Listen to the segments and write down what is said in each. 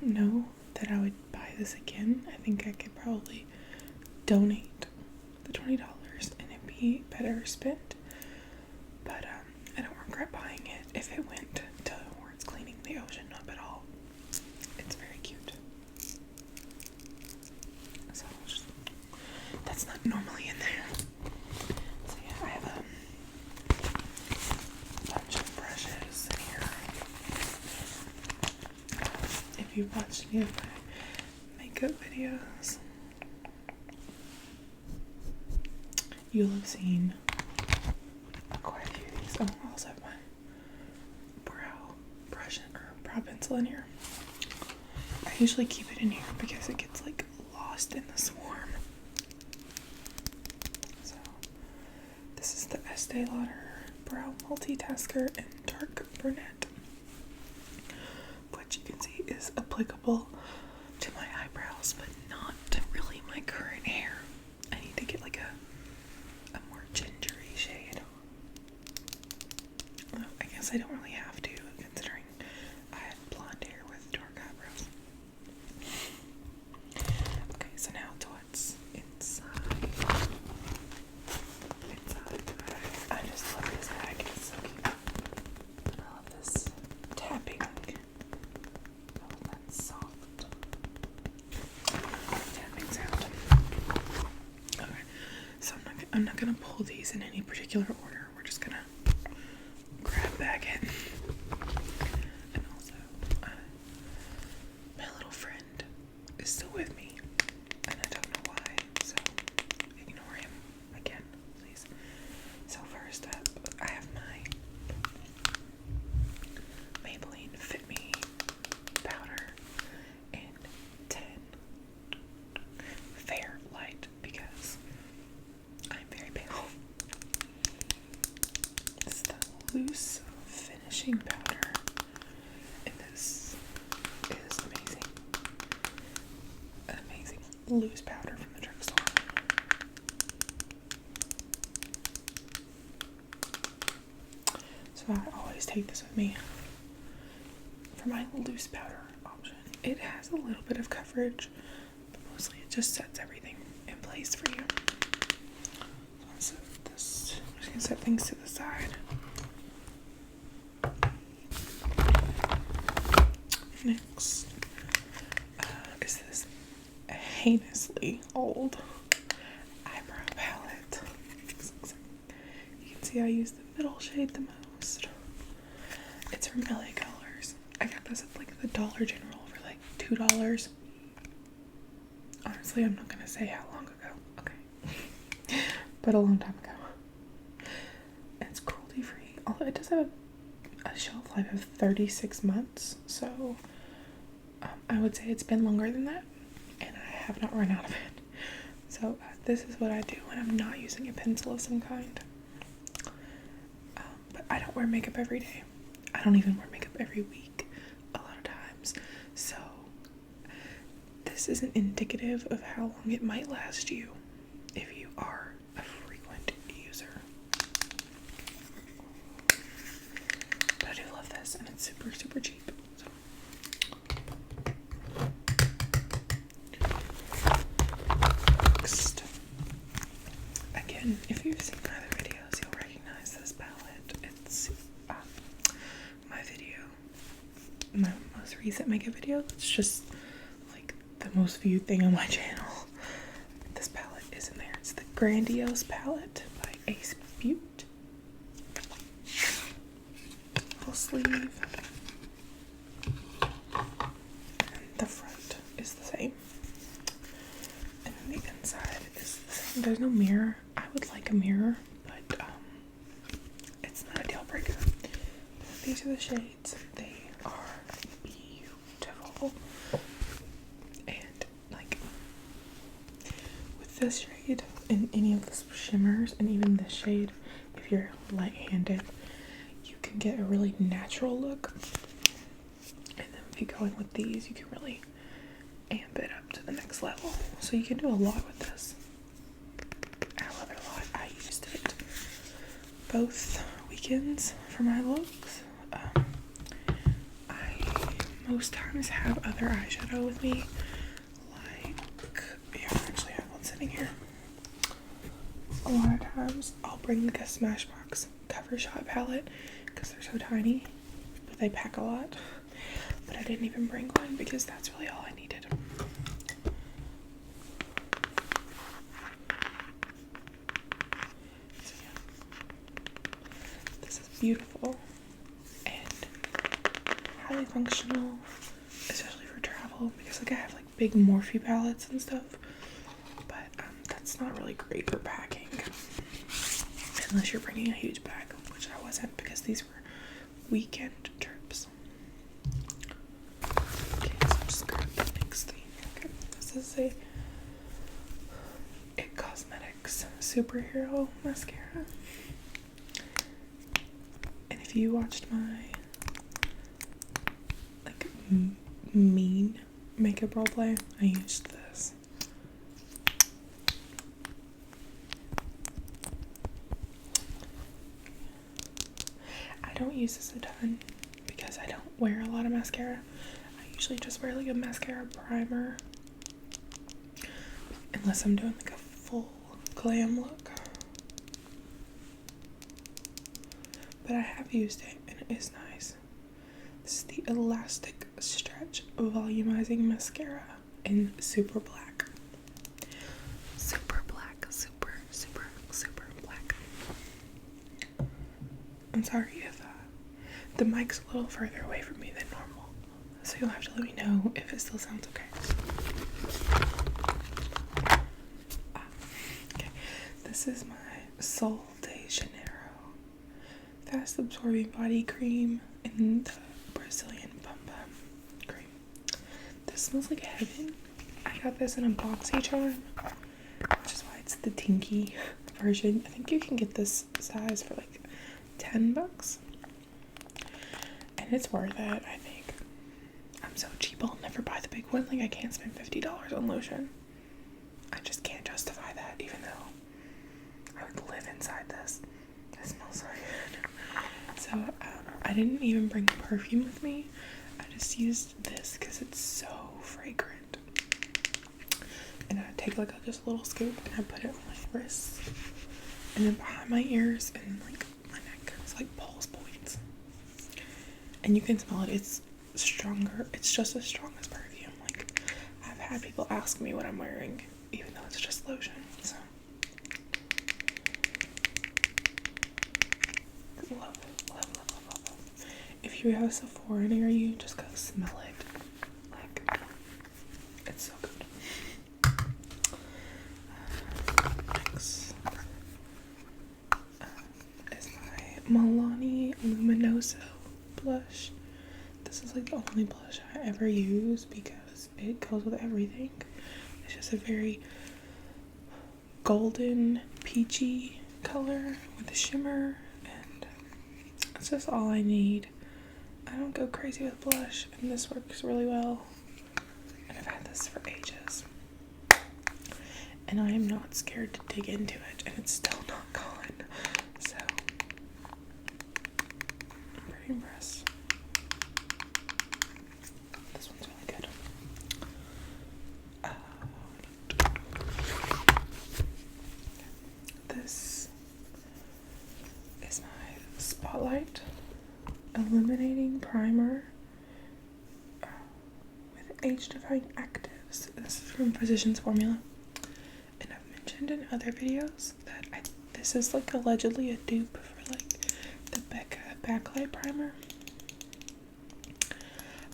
don't know that I would buy this again. I think I could probably donate the $20 and it'd be better spent. But I don't regret buying it if it went towards cleaning the ocean up at all. It's very cute. So that's not normally in there. So yeah, I have a bunch of brushes in here. If you've watched any of my makeup videos, you'll have seen quite a few of these. Oh, I also have my brow brush or brow pencil in here. I usually keep it in here because it gets like lost in the swarm. So this is the Estee Lauder Brow Multitasker in Dark Brunette, which you can see is applicable to my eyebrows, but not really my current hair. I need to get like a more gingery shade. Well, I guess I don't really have to, considering I had blonde hair with dark eyebrows. Okay, so now to what's inside. I just love this bag. It's so cute. I love this tapping. Oh, that's soft tapping sound. Okay, so I'm not gonna pull these in any particular order. We're just gonna grab back in. And also, my little friend is still with me, and I don't know why, so ignore him again, please. So first up, I have my Maybelline Fit Me powder in 10 Fair Light because I'm very pale. It's the loose finishing powder, and this is amazing. An amazing loose powder from the drugstore. So I always take this with me for my loose powder option. It has a little bit of coverage, but mostly it just sets everything in place for you. So I'm just gonna set things to the side. Next is this heinously old eyebrow palette. You can see I use the middle shade the most. It's from LA Colors. I got this at like the Dollar General for like $2. Honestly, I'm not gonna say how long ago. Okay. But a long time ago. And it's cruelty free. Although it does have a shelf life of 36 months, so I would say it's been longer than that, and I have not run out of it. So this is what I do when I'm not using a pencil of some kind. But I don't wear makeup every day. I don't even wear makeup every week a lot of times. So this isn't indicative of how long it might last you if you are a frequent user. But I do love this, and it's super, super cheap. So. Next, again, if you've seen my other videos, you'll recognize this palette. It's my most recent makeup video. It's just like the most viewed thing on my channel. This palette is in there. It's the Grandiose palette by Ace Butte. Full sleeve. And the front is the same. And then the inside is the same. There's no mirror. I would like a mirror, but it's not a deal breaker. These are the shades. They are beautiful. And like with this shade and any of the shimmers and even this shade, if you're light-handed, you can get a really natural look. And then if you go in with these, you can really amp it up to the next level. So you can do a lot with this. I love it a lot. I used it both weekends for my looks. I most times have other eyeshadow with me. Like, yeah, I actually have one sitting here. A lot of times I'll bring like a Smashbox Cover Shot palette because they're so tiny, but they pack a lot. But I didn't even bring one because that's really all I needed. So yeah, this is beautiful and highly functional, especially for travel because like I have like big Morphe palettes and stuff, but that's not really great for packing unless you're bringing a huge bag, which I wasn't because these were weekend trips. Okay, so I'm just grab the next thing. Okay, this is a It Cosmetics Superhero Mascara. And if you watched my like mean makeup roleplay, I used this. I don't use this a ton because I don't wear a lot of mascara. I usually just wear like a mascara primer unless I'm doing like a full glam look. But I have used it and it is nice. This is the Elastic Stretch Volumizing Mascara in Super Black. Super black, super black. I'm sorry if the mic's a little further away from me than normal, so you'll have to let me know if it still sounds okay. Okay, this is my Sol de Janeiro Fast Absorbing Body Cream in the Brazilian Bum Bum Cream. This smells like heaven. I got this in a boxy charm, which is why it's the tinky version. I think you can get this size for like $10. And it's worth it, I think. I'm so cheap, I'll never buy the big one. Like, I can't spend $50 on lotion. I just can't justify that, even though I would live inside this. It smells so good. So, I didn't even bring perfume with me. I just used this because it's so fragrant. And I take like just a little scoop and I put it on my wrists. And then behind my ears and like my neck. It's like pulse points. And you can smell it. It's stronger. It's just as strong as perfume. Like, I've had people ask me what I'm wearing, even though it's just lotion. So, love it. If you have Sephora near you, just go smell it. Like, it's so good. Next is my Milani Luminoso blush. This is like the only blush I ever use because it goes with everything. It's just a very golden peachy color with a shimmer, and it's just all I need. I don't go crazy with blush, and this works really well, and I've had this for ages, and I am not scared to dig into it, and it's still not gone, so I'm pretty impressed. This one's really good. This is my Spotlight Illuminating Primer with age-defying actives. This is from Physicians Formula, and I've mentioned in other videos that this is like allegedly a dupe for like the Becca Backlight Primer.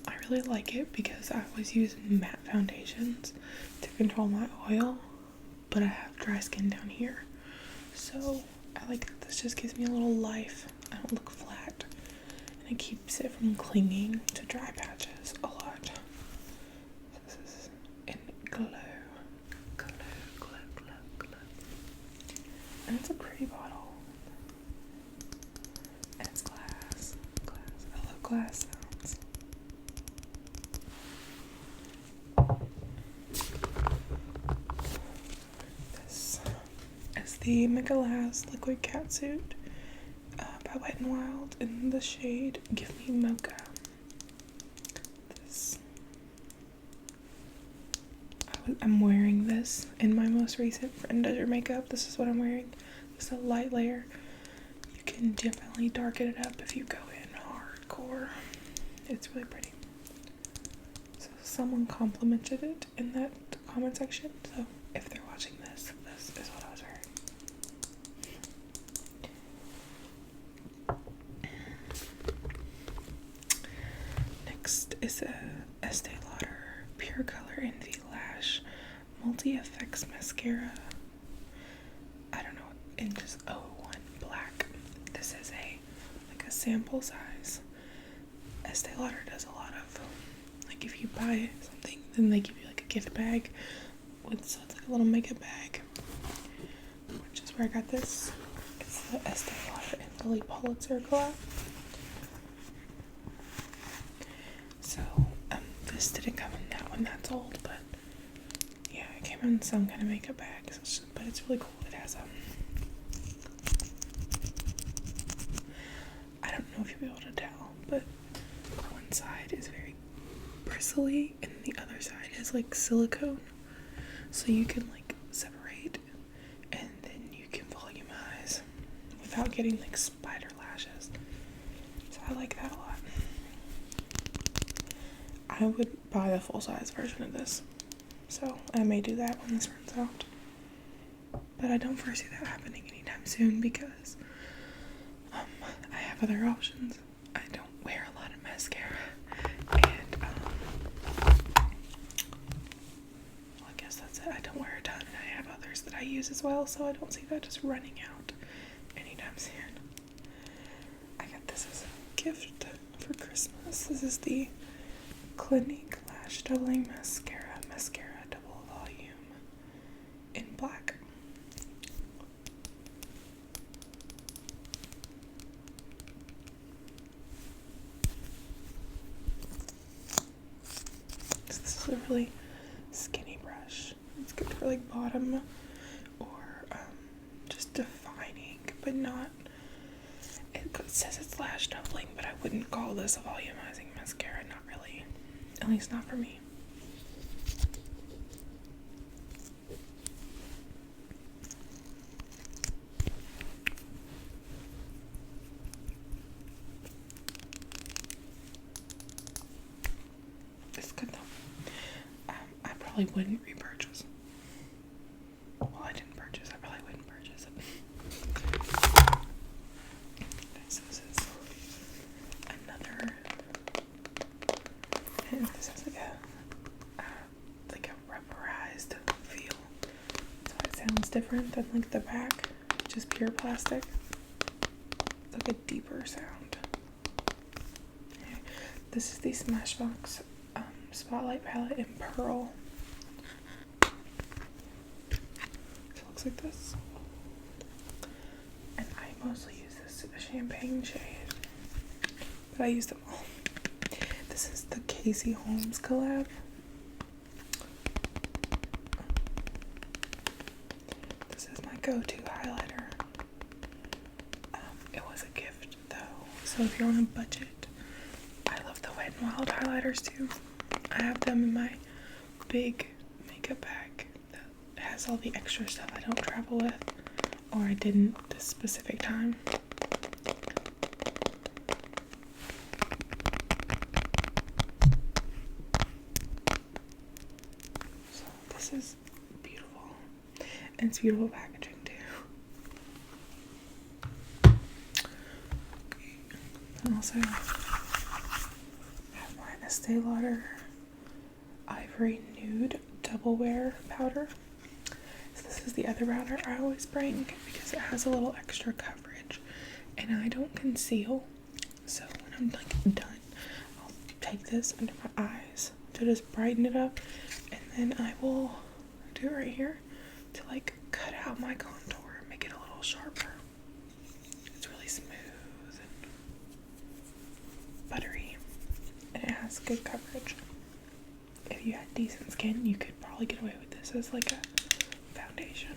I really like it because I always use matte foundations to control my oil, but I have dry skin down here, so I like that this just gives me a little life. I don't look flat, and it keeps it from clinging to dry patches a lot. This is in Glow. And it's a pretty bottle. And it's glass. I love glass sounds. This is the Tingles Liquid Catsuit by Wet n Wild in the shade Give Me Mocha. I'm wearing this in my most recent Friend Does Your Makeup. This is what I'm wearing. It's a light layer. You can definitely darken it up if you go in hardcore. It's really pretty. So someone complimented it in that comment section. So if they're watching this, this is what I was wearing. Next is a Estee Lauder Pure Color Envy Lash Multi-Effects Mascara. I don't know, in just 01 black. This is like a sample size. Estee Lauder does a lot of, like, if you buy something, then they give you like a gift bag with, so it's like a little makeup bag, which is where I got this. It's the Estee Lauder and Lily Pulitzer collab. So this didn't come in that one, that's old, but yeah, it came in some kind of makeup bag. So but it's really cool. It has I don't know if you'll be able to tell, but one side is very bristly and the other side is like silicone, so you can like separate and then you can volumize without getting like spider lashes. So I like that a lot. I would buy the full size version of this, so I may do that when this runs out, but I don't foresee that happening anytime soon because I have other options. I don't wear a lot of mascara, and well, I guess that's it. I don't wear a ton, and I have others that I use as well, so I don't see that just running out anytime soon. I got this as a gift for Christmas. This is the Clinique Lash Doubling Mascara Double Volume in black. So this is a really skinny brush. It's good for like bottom or just defining, but not. It says it's lash doubling, but I wouldn't call this a volumizing mascara. Not really. At least not for me. It's good though. I probably wouldn't repurchase. Well, I didn't purchase. I probably wouldn't purchase it. This is another. And this has like a rubberized feel. So it sounds different than like the back, just pure plastic. It's like a deeper sound. Okay. This is the Smashbox Spotlight Palette in Pearl. So it looks like this. And I mostly use this champagne shade, but I use them all. This is the Kelsie Holmes collab. This is my go-to highlighter. It was a gift though, so if you're on a budget, I love the Wet n Wild highlighters too. I have them in my big makeup bag that has all the extra stuff I don't travel with, or I didn't this specific time. So this is beautiful, and it's beautiful packaging too. Okay. And also have my Estee Lauder Ivory Nude Double Wear Powder. So this is the other powder I always bring because it has a little extra coverage and I don't conceal. So when I'm like done, I'll take this under my eyes to just brighten it up, and then I will do it right here to like cut out my contour and make it a little sharper. It's really smooth and buttery, and it has good coverage. If you had decent skin, you could probably get away with this as like a foundation.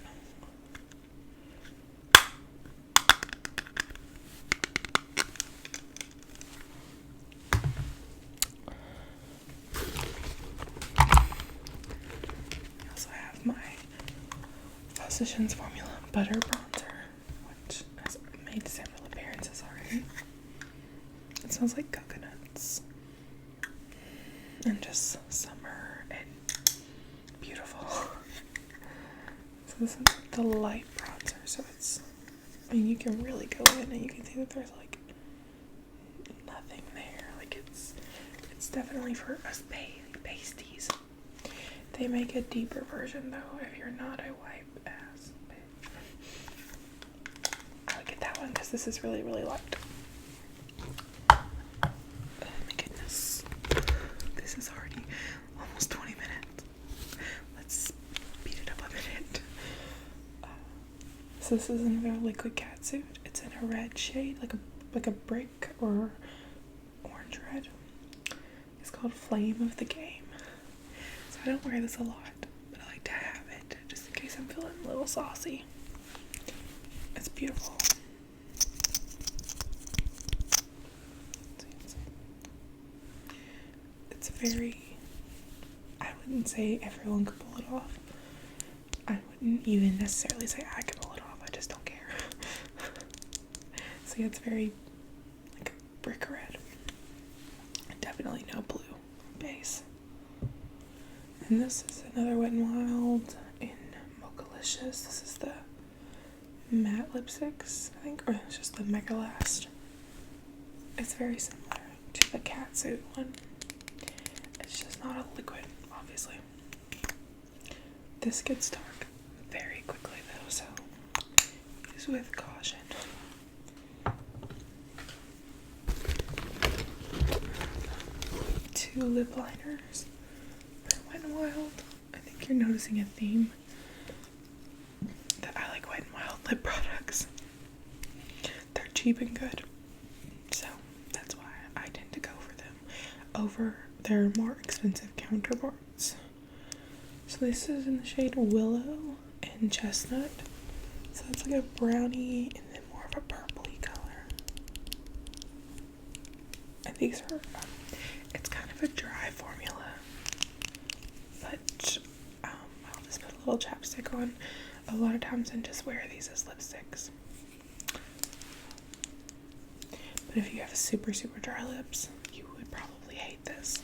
Physicians Formula Butter Bronzer, which has made several appearances already. It smells like coconuts and just summer and beautiful. So this is the light bronzer, so it's, I mean, you can really go in and you can see that there's like nothing there. Like it's definitely for us pasties. They make a deeper version though if you're not a white ass bitch. I would get that one because this is really, really light. Oh my goodness. This is already almost 20 minutes. Let's speed it up a minute. So this is another liquid catsuit. It's in a red shade, like a brick or orange red. It's called Flame of the Game. So I don't wear this a lot, but I like to have it just in case I'm feeling a little saucy. It's beautiful. It's very, I wouldn't say everyone could pull it off. I wouldn't even necessarily say I could pull it off. I just don't care. See, it's very like a brick red. Definitely no blue base. And this is another Wet n Wild in Mochalicious. This is the matte lipsticks, I think, or it's just the Mega Last. It's very similar to the catsuit one. It's just not a liquid, obviously. This gets dark very quickly though, so use with caution. Two lip liners for Wet n Wild. I think you're noticing a theme that I like Wet n Wild lip products. They're cheap and good, so that's why I tend to go for them over their more expensive counterparts. So this is in the shade Willow and Chestnut. So it's like a brownie and then more of a purpley color. And these are, it's kind of a dry formula, but I'll just put a little chapstick on a lot of times and just wear these as lipsticks. But if you have super, super dry lips, you would probably hate this.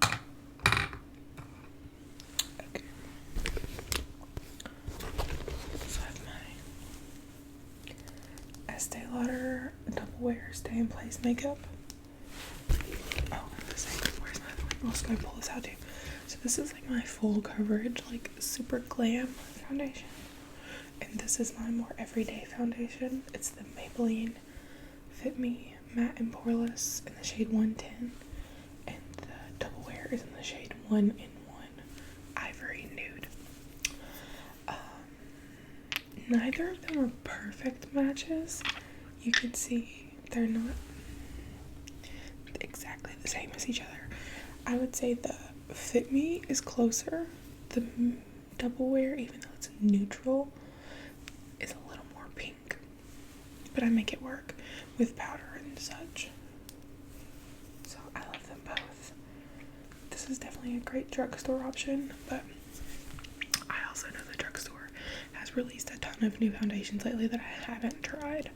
Okay. So I have my Estee Lauder Double Wear Stay in Place makeup. Oh, I'm gonna say, where's my other one? I'm also gonna pull this out too. So this is like my full coverage, like super glam foundation. And this is my more everyday foundation. It's the Maybelline Fit Me Matte and Poreless in the shade 110. And the Double Wear is in the shade 1 in 1 Ivory Nude. Neither of them are perfect matches. You can see they're not exactly the same as each other. I would say the Fit Me is closer. The Double Wear, even though it's neutral, is a little more pink. But I make it work with powder and such. So I love them both. This is definitely a great drugstore option, but I also know the drugstore has released a ton of new foundations lately that I haven't tried.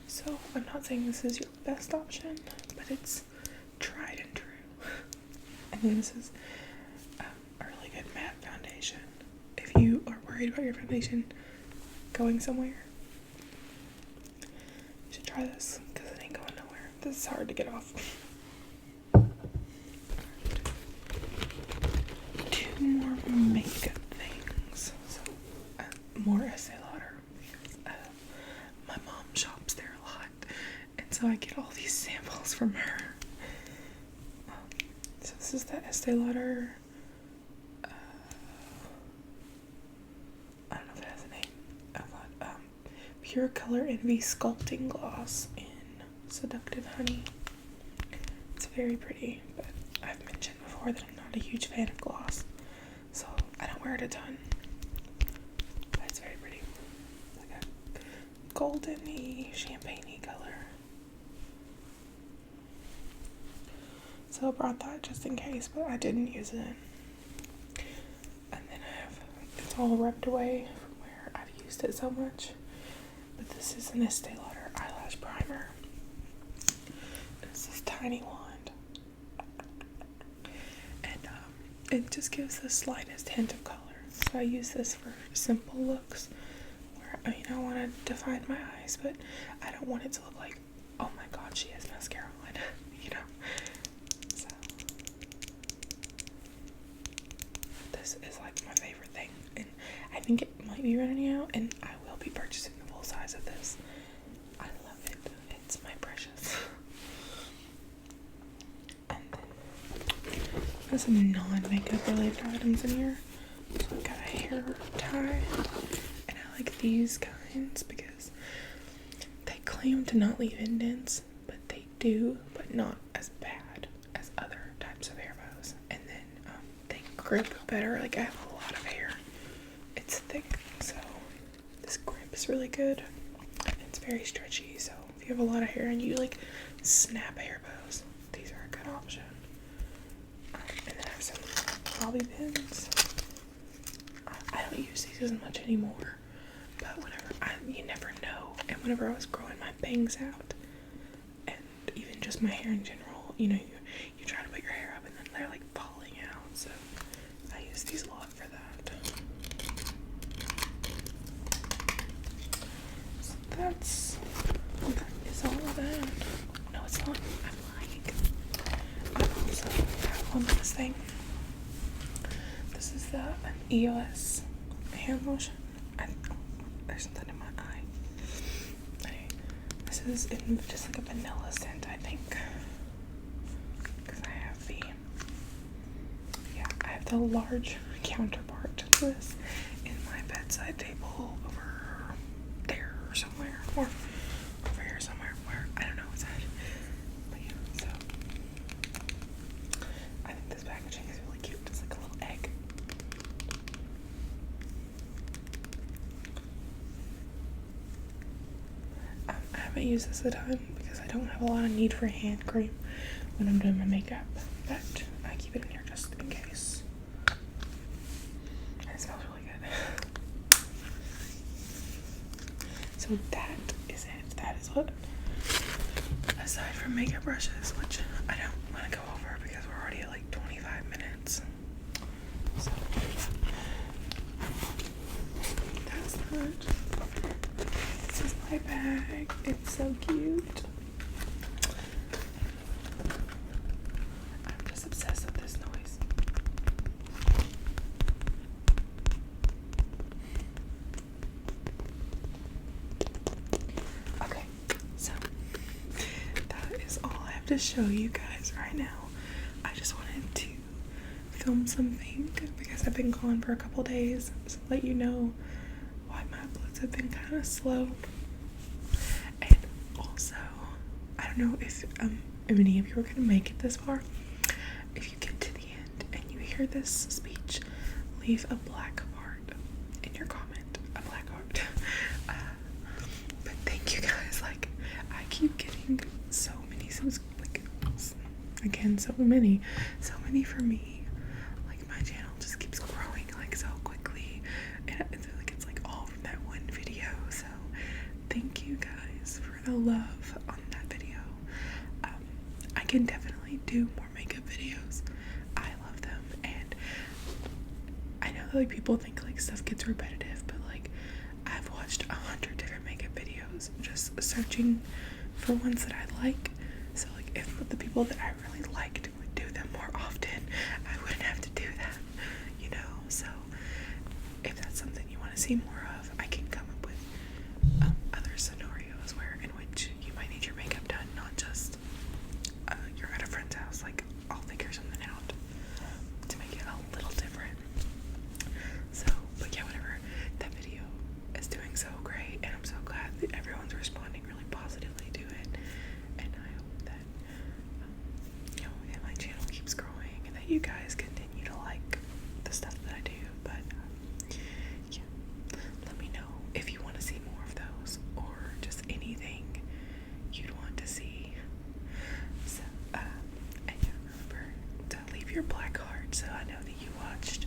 So I'm not saying this is your best option, but it's tried and true. And then this is a really good matte foundation. If you are worried about your foundation going somewhere, you should try this because it ain't going nowhere. This is hard to get off. Two more makeup things. So, more Estee Lauder because my mom shops there a lot, and so I get all these samples from her. So this is the Estee Lauder. I don't know if it has a name. Oh god. Pure Color Envy Sculpting Gloss in Seductive Honey. It's very pretty, but I've mentioned before that I'm not a huge fan of gloss, so I don't wear it a ton. But it's very pretty. Like a golden-y, champagne-y color. So I brought that just in case, but I didn't use it. And then I have, it's all rubbed away from where I've used it so much. But this is an Estee Lauder eyelash primer. It's this tiny wand. And it just gives the slightest hint of color. So I use this for simple looks where, I want to define my eyes, but I don't want it to look like, oh my god, she has mascara on, So this is like my favorite thing, and I think it might be running out, and I will be purchasing the full size of this. I love it. It's my precious. And then there's some non-makeup related items in here. So I've got a hair tie, and I like these kinds because they claim to not leave indents, but they do, but not as bad as other types of hair bows. And then they grip better. Like, I have a lot of hair. It's thick, so this grip is really good. It's very stretchy, so if you have a lot of hair and you like snap hair bows, these are a good option. And then I have some bobby pins. I don't use these as much anymore, but you never know. And whenever I was growing my bangs out, and even just my hair in general, you try to put your hair up and then they're like falling out. So I use these a lot for that. So that is all of that. No, it's not. I'm lying. I also have one of this thing. This is the EOS hand lotion. There's something in my eye. Anyway, this is in just like a vanilla scent, I think. Because I have the large counterpart to this in my bedside table over there somewhere, or over here somewhere, where I don't know what's at. But yeah, so I think this packaging is really cute. It's like a little egg. I haven't used this a ton because I don't have a lot of need for hand cream when I'm doing my makeup, but I keep it in here just in case. And it smells really good. So that is it. That is what, aside from makeup brushes, which I don't want to go over because we're already at like 25 minutes. So that's that. This is my bag. It's so cute. I'm just obsessed with this noise. Okay, so that is all I have to show you guys right now. I just wanted to film something because I've been gone for a couple days, so let you know why my uploads have been kind of slow. And also, I don't know if any of you are gonna make it this far. If you get to the end and you hear this speech, leave a black heart in your comment. A black heart. But thank you guys. Like, I keep getting so many so many for me. Like, my channel just keeps growing like so quickly, and it's like all from that one video. So thank you guys for the love on that video. I can definitely do more makeup videos. I love them, and I know that like people think like stuff gets repetitive, but like I've watched 100 different makeup videos just searching for ones that I like. So like if the people that I really liked would do them more often, I wouldn't have to do that, so if that's something you want to see more of, I can come up with other scenarios in which you might need your makeup done, not just you're at a friend's house. Like, I'll figure something out to make it a little different. So, but yeah, whatever, that video is doing so great, and I'm so glad that everyone's responding really positively to it, and I hope that that my channel keeps growing and that you guys continue to like the stuff that I do. But yeah, let me know if you want to see more of those or just anything you'd want to see. So and yeah, remember to leave your black heart so I know that you watched.